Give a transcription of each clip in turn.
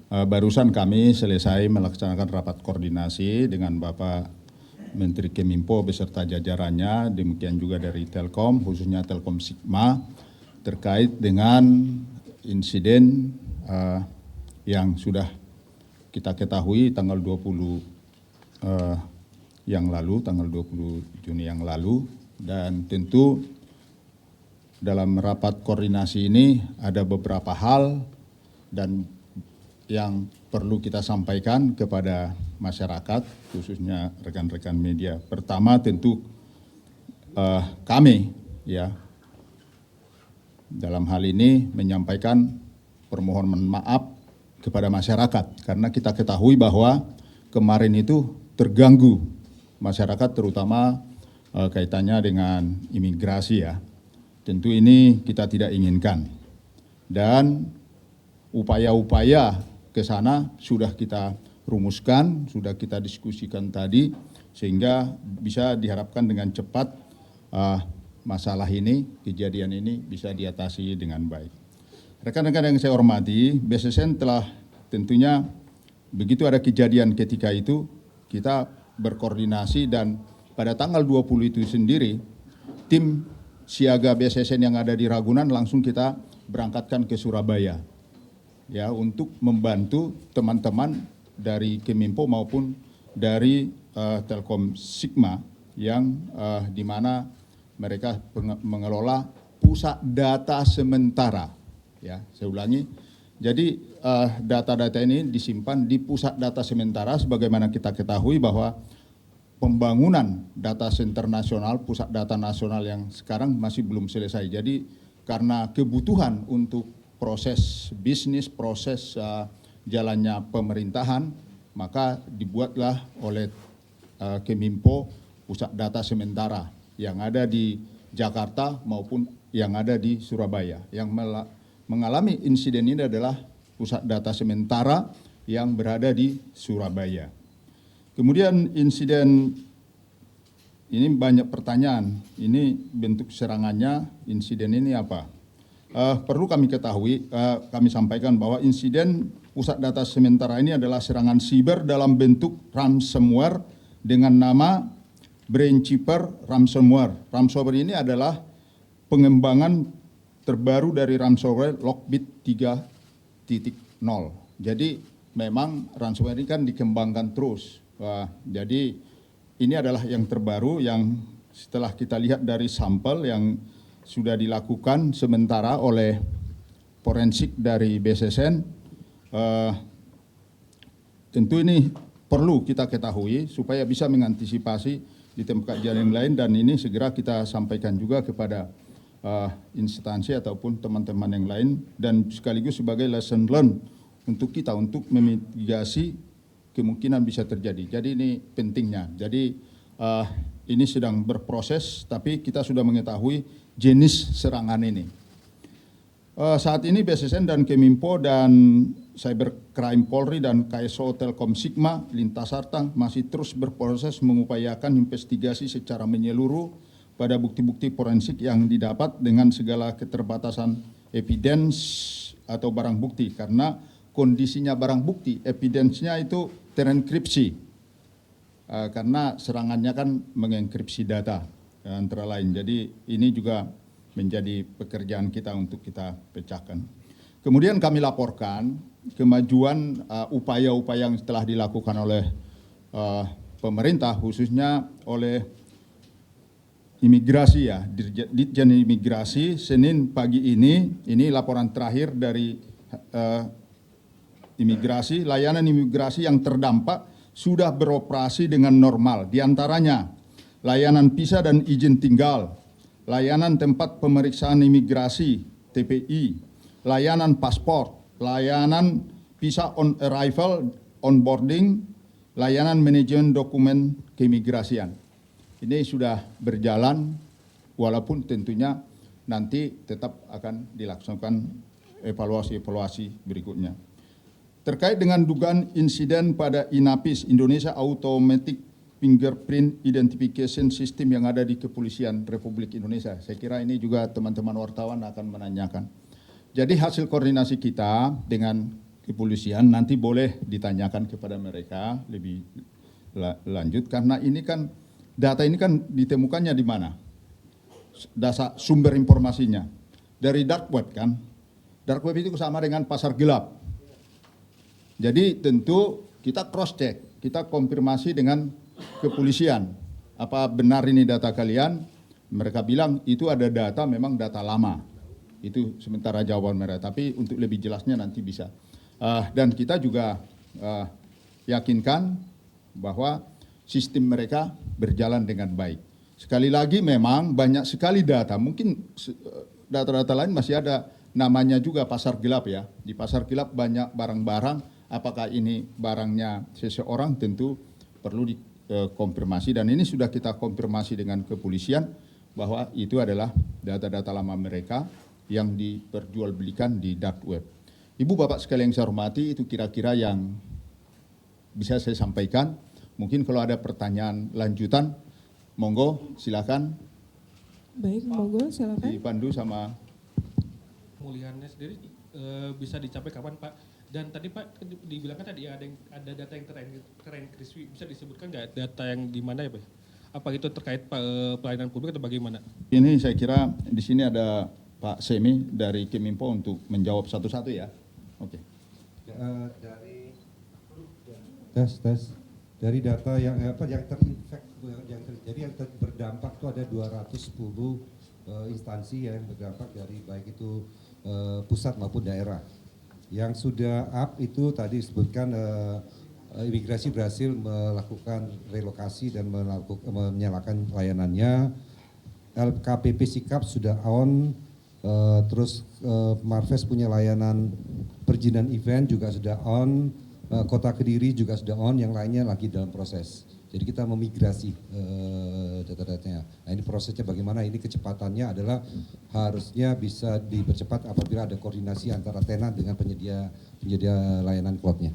Barusan kami selesai melaksanakan rapat koordinasi dengan Bapak Menteri Keminfo beserta jajarannya, demikian juga dari Telkom, khususnya Telkom Sigma, terkait dengan insiden yang sudah kita ketahui tanggal 20 yang lalu, tanggal 20 Juni yang lalu, dan tentu dalam rapat koordinasi ini ada beberapa hal dan yang perlu kita sampaikan kepada masyarakat, khususnya rekan-rekan media. Pertama tentu kami ya dalam hal ini menyampaikan permohonan maaf kepada masyarakat karena kita ketahui bahwa kemarin itu terganggu masyarakat, terutama kaitannya dengan imigrasi ya. Tentu ini kita tidak inginkan dan upaya-upaya ke sana sudah kita rumuskan, sudah kita diskusikan tadi sehingga bisa diharapkan dengan cepat masalah ini, kejadian ini bisa diatasi dengan baik. Rekan-rekan yang saya hormati, BSSN telah tentunya begitu ada kejadian ketika itu kita berkoordinasi dan pada tanggal 20 itu sendiri tim siaga BSSN yang ada di Ragunan langsung kita berangkatkan ke Surabaya ya untuk membantu teman-teman dari Keminfo maupun dari Telkom Sigma yang di mana mereka mengelola pusat data sementara ya. Saya ulangi. Jadi data-data ini disimpan di pusat data sementara sebagaimana kita ketahui bahwa pembangunan data center nasional, pusat data nasional yang sekarang masih belum selesai. Jadi karena kebutuhan untuk proses bisnis, proses jalannya pemerintahan, maka dibuatlah oleh Keminfo pusat data sementara yang ada di Jakarta maupun yang ada di Surabaya. Yang mengalami insiden ini adalah pusat data sementara yang berada di Surabaya. Kemudian insiden ini banyak pertanyaan, ini bentuk serangannya, insiden ini apa? Perlu kami ketahui, kami sampaikan bahwa insiden pusat data sementara ini adalah serangan siber dalam bentuk ransomware dengan nama Brainkeeper Ransomware. Ransomware ini adalah pengembangan terbaru dari ransomware Lockbit 3.0. Jadi memang ransomware ini kan dikembangkan terus. Jadi ini adalah yang terbaru yang setelah kita lihat dari sampel yang sudah dilakukan sementara oleh forensik dari BSSN, tentu ini perlu kita ketahui supaya bisa mengantisipasi di tempat kejadian lain dan ini segera kita sampaikan juga kepada instansi ataupun teman-teman yang lain dan sekaligus sebagai lesson learned untuk kita untuk memitigasi kemungkinan bisa terjadi. Jadi ini pentingnya. Jadi ini sedang berproses, tapi kita sudah mengetahui jenis serangan ini. Saat ini BSSN dan Keminfo dan Cybercrime Polri dan KSO Telkom Sigma lintas sartang masih terus berproses mengupayakan investigasi secara menyeluruh pada bukti-bukti forensik yang didapat dengan segala keterbatasan evidence atau barang bukti karena kondisinya barang bukti, evidence-nya itu terenkripsi karena serangannya kan mengenkripsi data antara lain. Jadi ini juga menjadi pekerjaan kita untuk kita pecahkan. Kemudian kami laporkan kemajuan upaya-upaya yang telah dilakukan oleh pemerintah khususnya oleh imigrasi ya, Ditjen Imigrasi Senin pagi ini laporan terakhir dari imigrasi, layanan imigrasi yang terdampak sudah beroperasi dengan normal. Di antaranya layanan visa dan izin tinggal, layanan tempat pemeriksaan imigrasi TPI, layanan paspor, layanan visa on arrival, onboarding, layanan manajemen dokumen keimigrasian. Ini sudah berjalan walaupun tentunya nanti tetap akan dilaksanakan evaluasi-evaluasi berikutnya. Terkait dengan dugaan insiden pada INAPIS, Indonesia Automatic Fingerprint Identification System yang ada di Kepolisian Republik Indonesia. Saya kira ini juga teman-teman wartawan akan menanyakan. Jadi hasil koordinasi kita dengan kepolisian nanti boleh ditanyakan kepada mereka lebih lanjut, karena ini kan data ini kan ditemukannya di mana? Dasar sumber informasinya dari dark web kan. Dark web itu sama dengan pasar gelap. Jadi tentu kita cross check, kita konfirmasi dengan kepolisian. Apa benar ini data kalian? Mereka bilang itu ada data, memang data lama. Itu sementara jawaban mereka, tapi untuk lebih jelasnya nanti bisa. Dan kita juga yakinkan bahwa sistem mereka berjalan dengan baik. Sekali lagi memang banyak sekali data, mungkin data-data lain masih ada namanya juga pasar gelap ya. Di pasar gelap banyak barang-barang, apakah ini barangnya seseorang tentu perlu dikonfirmasi, dan ini sudah kita konfirmasi dengan kepolisian bahwa itu adalah data-data lama mereka yang diperjualbelikan di dark web. Ibu Bapak sekalian yang saya hormati, itu kira-kira yang bisa saya sampaikan. Mungkin kalau ada pertanyaan lanjutan, monggo silakan. Baik, monggo silakan. Dipandu sama Pemulihannya sendiri bisa dicapai kapan Pak? Dan tadi Pak dibilangkan tadi ada data yang terenkripsi, bisa disebutkan nggak data yang di mana ya Pak? Apa itu terkait pelayanan publik atau bagaimana? ini saya kira di sini ada Pak Semi dari Keminfo untuk menjawab satu-satu ya. Oke. Dari tes dari data yang terinfek jadi yang berdampak itu ada 210 instansi yang berdampak dari baik itu pusat maupun daerah. Yang sudah up itu tadi disebutkan imigrasi berhasil melakukan relokasi dan menyalakan layanannya. LKPP Sikap sudah on, terus Marves punya layanan perizinan event juga sudah on, Kota Kediri juga sudah on, yang lainnya lagi dalam proses. Jadi kita memigrasi data-datanya. Nah ini prosesnya bagaimana, ini kecepatannya adalah harusnya bisa dipercepat apabila ada koordinasi antara tenant dengan penyedia layanan cloud-nya.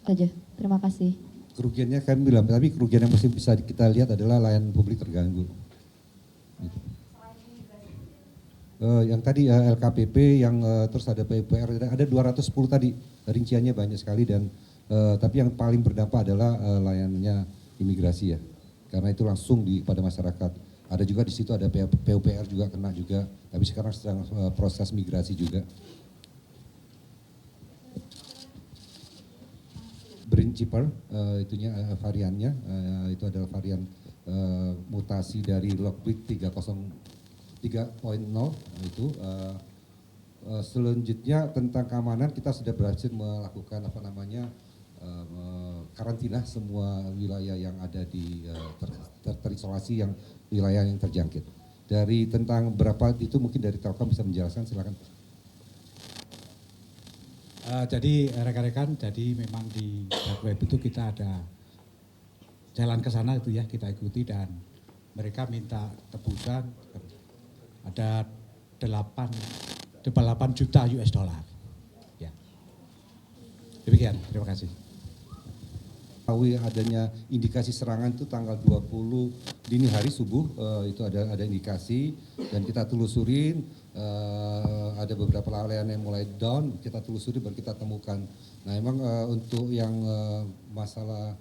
Aja, terima kasih. Kerugiannya kami bilang, tapi kerugian yang mesti bisa kita lihat adalah layanan publik terganggu. Gitu. Yang tadi LKPP, yang terus ada PUPR, ada 210 tadi, rinciannya banyak sekali, dan tapi yang paling berdampak adalah layanannya imigrasi ya, karena itu langsung pada masyarakat. Ada juga di situ ada PUPR juga kena juga, tapi sekarang sedang proses migrasi juga. Principal itunya variannya itu adalah varian mutasi dari Lockbit 3.0 itu. Selanjutnya tentang keamanan, kita sudah berhasil melakukan karantina semua wilayah yang ada di terisolasi, yang wilayah yang terjangkit. Dari tentang berapa itu mungkin dari Telkom bisa menjelaskan, silakan. Jadi rekan-rekan, jadi memang di dark web itu kita ada jalan ke sana itu ya, kita ikuti, dan mereka minta tebusan ada 8 juta US dollar. Ya. Demikian, terima kasih. Adanya indikasi serangan itu tanggal 20 dini hari subuh, itu ada indikasi, dan kita telusurin, ada beberapa layanan yang mulai down, kita telusuri baru kita temukan. Nah emang untuk yang masalah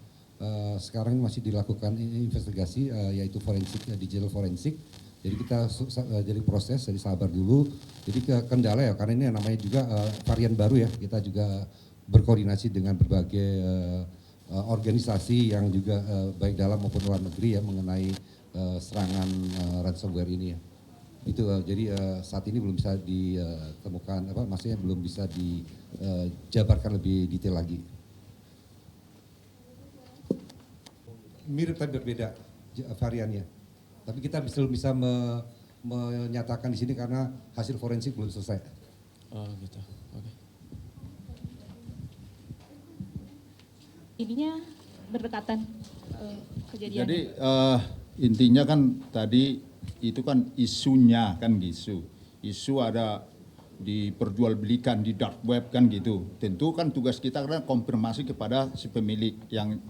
sekarang masih dilakukan investigasi, yaitu forensik, digital forensik. Jadi kita jadi proses, jadi sabar dulu. Jadi kendala ya, karena ini namanya juga varian baru ya, kita juga berkoordinasi dengan berbagai organisasi yang juga baik dalam maupun luar negeri ya, mengenai serangan ransomware ini ya. Itu jadi saat ini belum bisa ditemukan, maksudnya belum bisa dijabarkan lebih detail lagi. Mirip tapi berbeda variannya. Tapi kita belum bisa menyatakan di sini karena hasil forensik belum selesai. Oh gitu, oke. Ininya berdekatan kejadiannya. Jadi intinya kan tadi itu kan isunya kan gitu. Isu ada diperjualbelikan di dark web kan gitu. Tentu kan tugas kita karena konfirmasi kepada si pemilik yang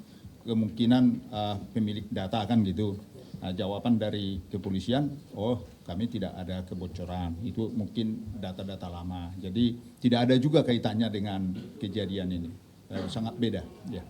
kemungkinan pemilik data kan gitu. Nah, jawaban dari kepolisian, oh kami tidak ada kebocoran, itu mungkin data-data lama. Jadi tidak ada juga kaitannya dengan kejadian ini, sangat beda. Ya.